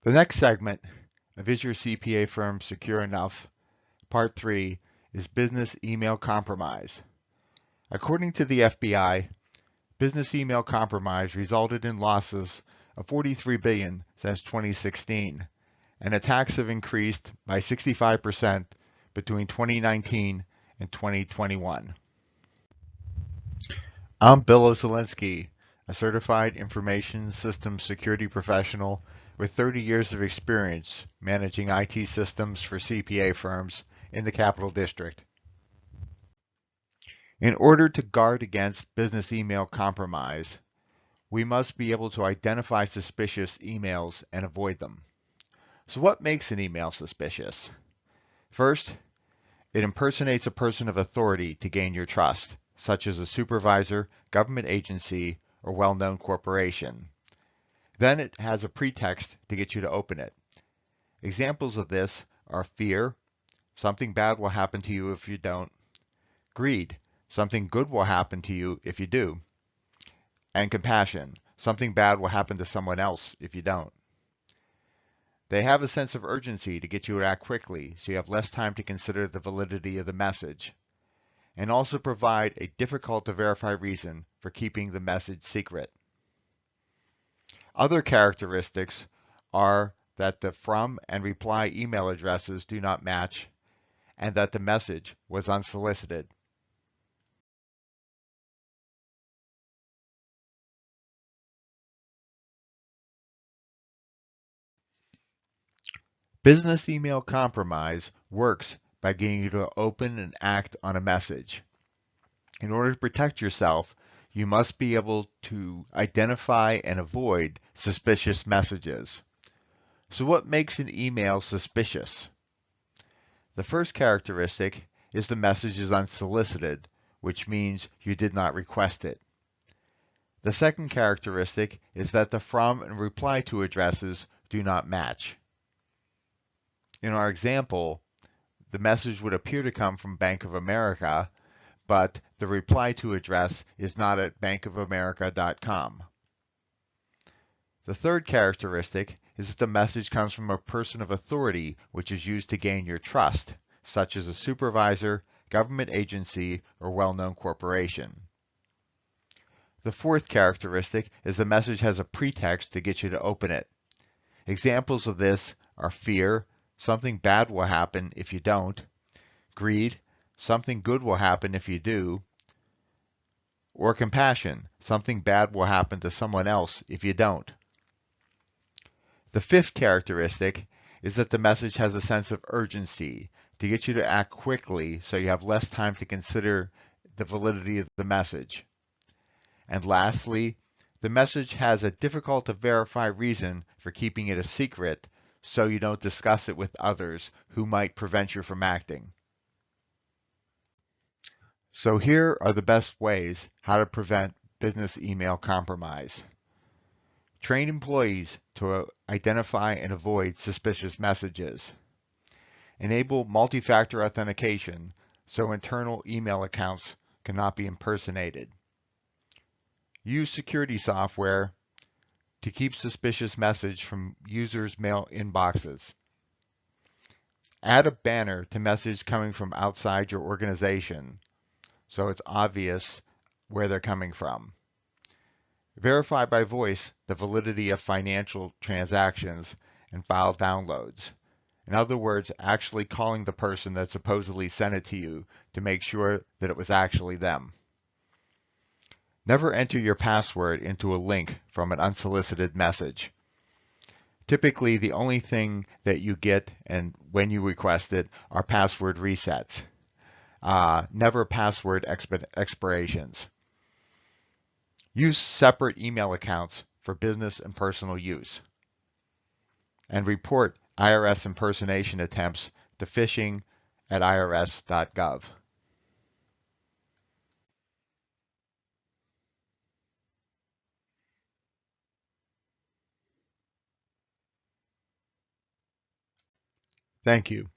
The next segment of Is Your CPA Firm Secure Enough? Part 3 is Business Email Compromise. According to the FBI, business email compromise resulted in losses of $43 billion since 2016, and attacks have increased by 65% between 2019 and 2021. I'm Billozilinski, a certified information systems security professional with 30 years of experience managing IT systems for CPA firms in the Capital District. In order to guard against business email compromise, we must be able to identify suspicious emails and avoid them. So what makes an email suspicious? First, it impersonates a person of authority to gain your trust, such as a supervisor, government agency, or well-known corporation. Then it has a pretext to get you to open it. Examples of this are fear, something bad will happen to you if you don't; greed, something good will happen to you if you do; and compassion, something bad will happen to someone else if you don't. They have a sense of urgency to get you to act quickly, so you have less time to consider the validity of the message, and also provide a difficult to verify reason for keeping the message secret. Other characteristics are that the from and reply email addresses do not match, and that the message was unsolicited. Business email compromise works by getting you to open and act on a message. In order to protect yourself, you must be able to identify and avoid suspicious messages. So what makes an email suspicious? The first characteristic is the message is unsolicited, which means you did not request it. The second characteristic is that the from and reply to addresses do not match. In our example, the message would appear to come from Bank of America, but the reply to address is not at bankofamerica.com. The third characteristic is that the message comes from a person of authority, which is used to gain your trust, such as a supervisor, government agency, or well-known corporation. The fourth characteristic is the message has a pretext to get you to open it. Examples of this are fear, something bad will happen if you don't; greed, something good will happen if you do; or compassion, something bad will happen to someone else if you don't. The fifth characteristic is that the message has a sense of urgency to get you to act quickly, so you have less time to consider the validity of the message. And lastly, the message has a difficult to verify reason for keeping it a secret, so you don't discuss it with others who might prevent you from acting. So here are the best ways how to prevent business email compromise. Train employees to identify and avoid suspicious messages. Enable multi-factor authentication so internal email accounts cannot be impersonated. Use security software to keep suspicious message from users' mail inboxes. Add a banner to message coming from outside your organization, so it's obvious where they're coming from. Verify by voice the validity of financial transactions and file downloads. In other words, actually calling the person that supposedly sent it to you to make sure that it was actually them. Never enter your password into a link from an unsolicited message. Typically, the only thing that you get and when you request it are password resets. Never password expirations. Use separate email accounts for business and personal use. And report IRS impersonation attempts to phishing@irs.gov. Thank you.